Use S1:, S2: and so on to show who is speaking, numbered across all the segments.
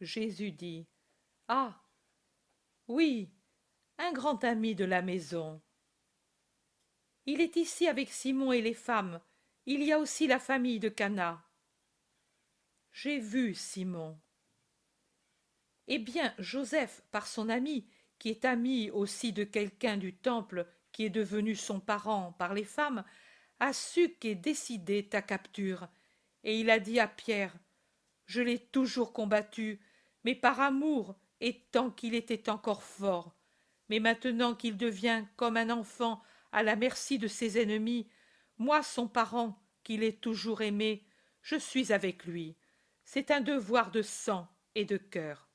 S1: Jésus dit: Ah, oui, un grand ami de la maison. Il est ici avec Simon et les femmes. Il y a aussi la famille de Cana. J'ai vu Simon. Eh bien, Joseph, par son ami, qui est ami aussi de quelqu'un du temple qui est devenu son parent par les femmes, a su qu'est décidée ta capture. Et il a dit à Pierre: Je l'ai toujours combattu, mais par amour et tant qu'il était encore fort. Mais maintenant qu'il devient comme un enfant à la merci de ses ennemis, moi, son parent, qu'il ait toujours aimé, je suis avec lui. C'est un devoir de sang et de cœur.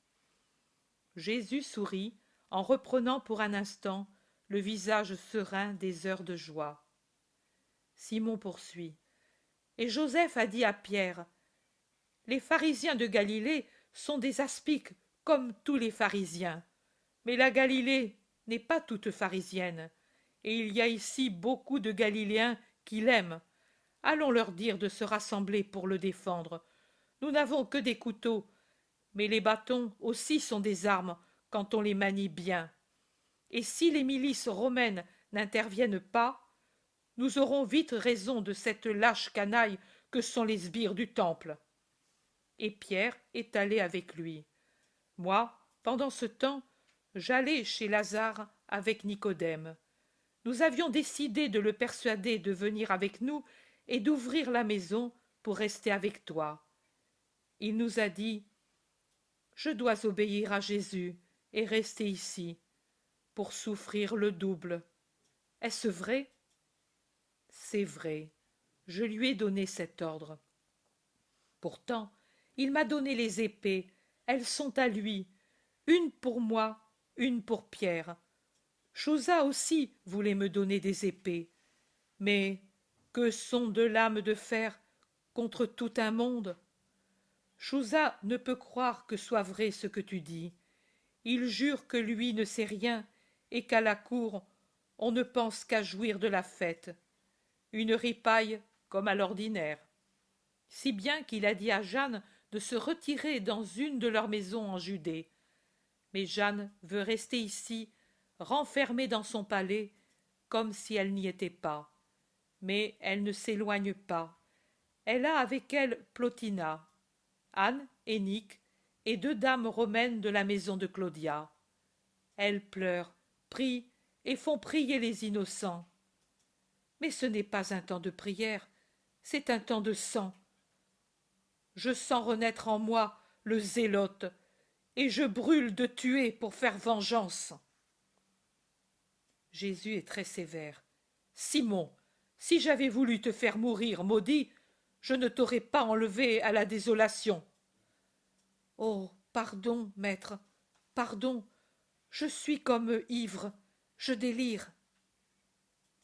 S1: Jésus sourit en reprenant pour un instant le visage serein des heures de joie. Simon poursuit. Et Joseph a dit à Pierre: Les pharisiens de Galilée sont des aspics comme tous les pharisiens. Mais la Galilée n'est pas toute pharisienne, et il y a ici beaucoup de Galiléens qui l'aiment. Allons leur dire de se rassembler pour le défendre. Nous n'avons que des couteaux, mais les bâtons aussi sont des armes quand on les manie bien. Et si les milices romaines n'interviennent pas, nous aurons vite raison de cette lâche canaille que sont les sbires du temple. Et Pierre est allé avec lui. Moi, pendant ce temps, j'allais chez Lazare avec Nicodème. Nous avions décidé de le persuader de venir avec nous et d'ouvrir la maison pour rester avec toi. Il nous a dit: Je dois obéir à Jésus et rester ici pour souffrir le double. Est-ce vrai? C'est vrai. Je lui ai donné cet ordre. Pourtant, il m'a donné les épées. Elles sont à lui. Une pour moi, une pour Pierre. Chosa aussi voulait me donner des épées. Mais que sont deux lames de fer contre tout un monde? Chosa ne peut croire que soit vrai ce que tu dis. Il jure que lui ne sait rien et qu'à la cour on ne pense qu'à jouir de la fête. Une ripaille comme à l'ordinaire. Si bien qu'il a dit à Jeanne de se retirer dans une de leurs maisons en Judée. Mais Jeanne veut rester ici, renfermée dans son palais, comme si elle n'y était pas. Mais elle ne s'éloigne pas. Elle a avec elle Plotina, Anne et Nick, et deux dames romaines de la maison de Claudia. Elles pleurent, prient et font prier les innocents. Mais ce n'est pas un temps de prière, c'est un temps de sang. Je sens renaître en moi le zélote, et je brûle de tuer pour faire vengeance. Jésus est très sévère. Simon, si j'avais voulu te faire mourir maudit, je ne t'aurais pas enlevé à la désolation. Oh, pardon, maître, pardon, je suis comme ivre, je délire.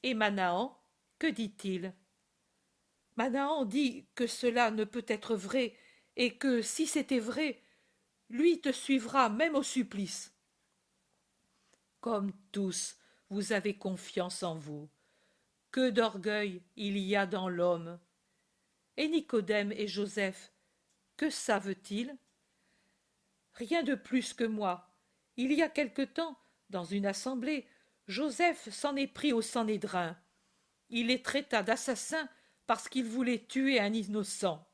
S1: Et Manahan, que dit-il? Manahan dit que cela ne peut être vrai, et que, si c'était vrai, lui te suivra même au supplice. Comme tous, vous avez confiance en vous. Que d'orgueil il y a dans l'homme. Et Nicodème et Joseph, que savent-ils? Rien de plus que moi. Il y a quelque temps, dans une assemblée, Joseph s'en est pris au Sanhédrin. Il les traita d'assassins parce qu'ils voulaient tuer un innocent.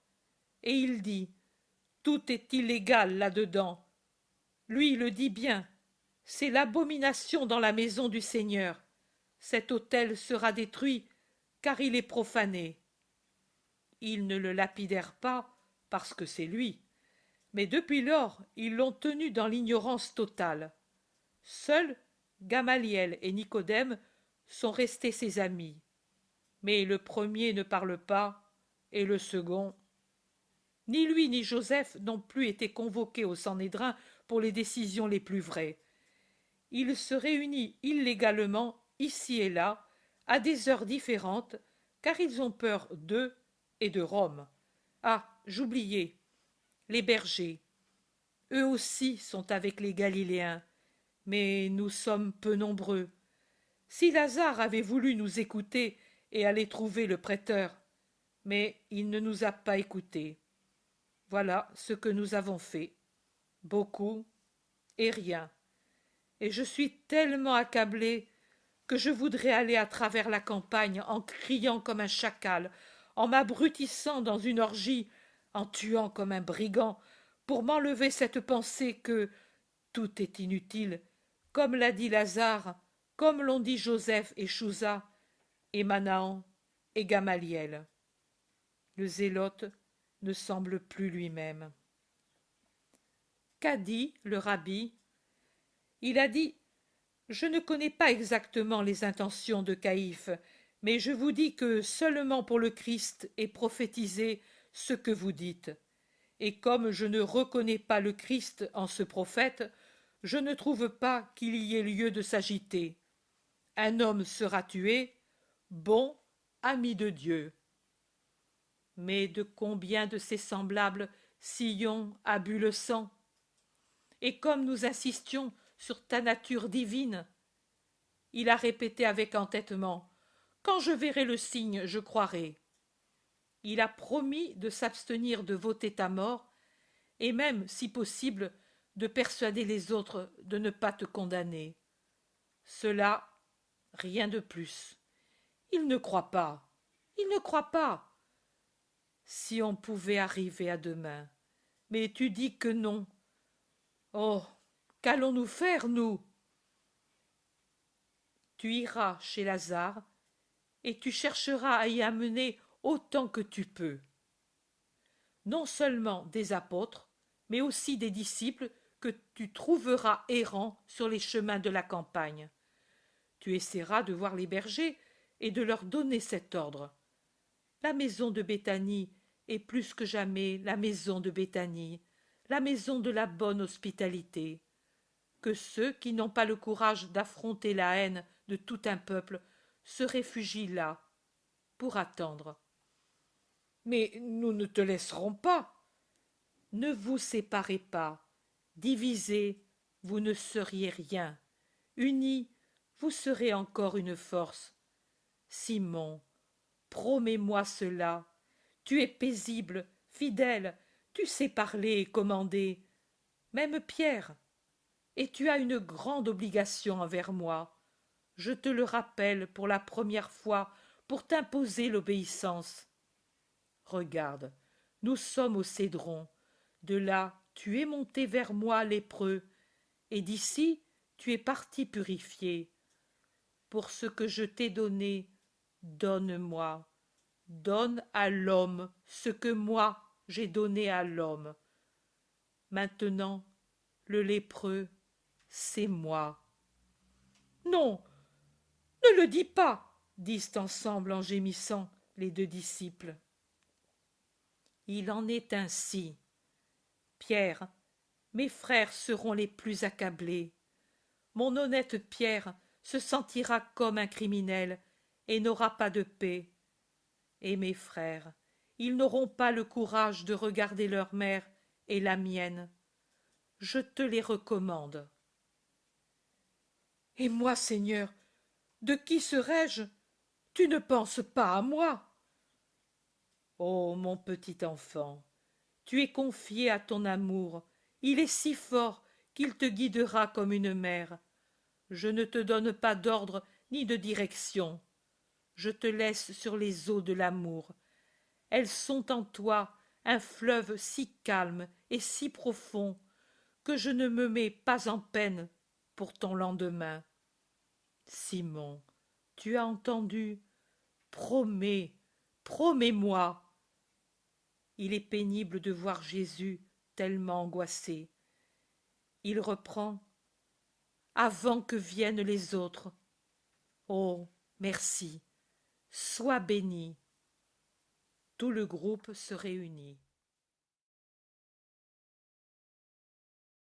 S1: Et il dit: Tout est illégal là-dedans. Lui le dit bien. C'est l'abomination dans la maison du Seigneur. Cet autel sera détruit, car il est profané. Ils ne le lapidèrent pas, parce que c'est lui. Mais depuis lors, ils l'ont tenu dans l'ignorance totale. Seuls Gamaliel et Nicodème sont restés ses amis. Mais le premier ne parle pas, et le second. Ni lui ni Joseph n'ont plus été convoqués au Sanhédrin pour les décisions les plus vraies. Ils se réunissent illégalement, ici et là, à des heures différentes, car ils ont peur d'eux et de Rome. Ah, j'oubliais, les bergers. Eux aussi sont avec les Galiléens, mais nous sommes peu nombreux. Si Lazare avait voulu nous écouter et aller trouver le prêteur, mais il ne nous a pas écoutés. Voilà ce que nous avons fait. beaucoup et rien. Et je suis tellement accablé que je voudrais aller à travers la campagne en criant comme un chacal, en m'abrutissant dans une orgie, en tuant comme un brigand, pour m'enlever cette pensée que tout est inutile, comme l'a dit Lazare, comme l'ont dit Joseph et Chouza, et Manahan et Gamaliel. Le zélote ne semble plus lui-même. Qu'a dit le rabbi? Il a dit: je ne connais pas exactement les intentions de Caïphe, mais je vous dis que seulement pour le Christ est prophétisé ce que vous dites. Et comme je ne reconnais pas le Christ en ce prophète, je ne trouve pas qu'il y ait lieu de s'agiter. Un homme sera tué, bon, ami de Dieu. Mais de combien de ses semblables Sillon a bu le sang? Et comme nous insistions sur ta nature divine, il a répété avec entêtement: quand je verrai le signe, je croirai. Il a promis de s'abstenir de voter ta mort, et même, si possible, de persuader les autres de ne pas te condamner. Cela, rien de plus. Il ne croit pas. Il ne croit pas. Si on pouvait arriver à demain. Mais tu dis que non. Oh, qu'allons-nous faire, nous? Tu iras chez Lazare, et tu chercheras à y amener autant que tu peux. Non seulement des apôtres, mais aussi des disciples que tu trouveras errants sur les chemins de la campagne. Tu essaieras de voir les bergers et de leur donner cet ordre. La maison de Béthanie est plus que jamais la maison de Béthanie, la maison de la bonne hospitalité. Que ceux qui n'ont pas le courage d'affronter la haine de tout un peuple se réfugient là, pour attendre. Mais nous ne te laisserons pas. Ne vous séparez pas. Divisés, vous ne seriez rien. Unis, vous serez encore une force. Simon, promets-moi cela. Tu es paisible, fidèle, tu sais parler et commander. Même Pierre. Et tu as une grande obligation envers moi. Je te le rappelle pour la première fois, pour t'imposer l'obéissance. Regarde, nous sommes au Cédron. De là, tu es monté vers moi lépreux, et d'ici, tu es parti purifié. Pour ce que je t'ai donné, donne-moi. Donne à l'homme ce que moi j'ai donné à l'homme. Maintenant, le lépreux, c'est moi. Non, ne le dis pas, disent ensemble en gémissant les deux disciples. Il en est ainsi. Pierre, mes frères seront les plus accablés. Mon honnête Pierre se sentira comme un criminel et n'aura pas de paix. Et mes frères, ils n'auront pas le courage de regarder leur mère et la mienne. Je te les recommande. Et moi, Seigneur, de qui serais-je? Tu ne penses pas à moi. Oh, mon petit enfant, tu es confié à ton amour. Il est si fort qu'il te guidera comme une mère. Je ne te donne pas d'ordre ni de direction. Je te laisse sur les eaux de l'amour. Elles sont en toi un fleuve si calme et si profond que je ne me mets pas en peine pour ton lendemain. Simon, tu as entendu? Promets, promets-moi. Il est pénible de voir Jésus tellement angoissé. Il reprend: avant que viennent les autres. Oh, merci. Sois béni. Tout le groupe se réunit.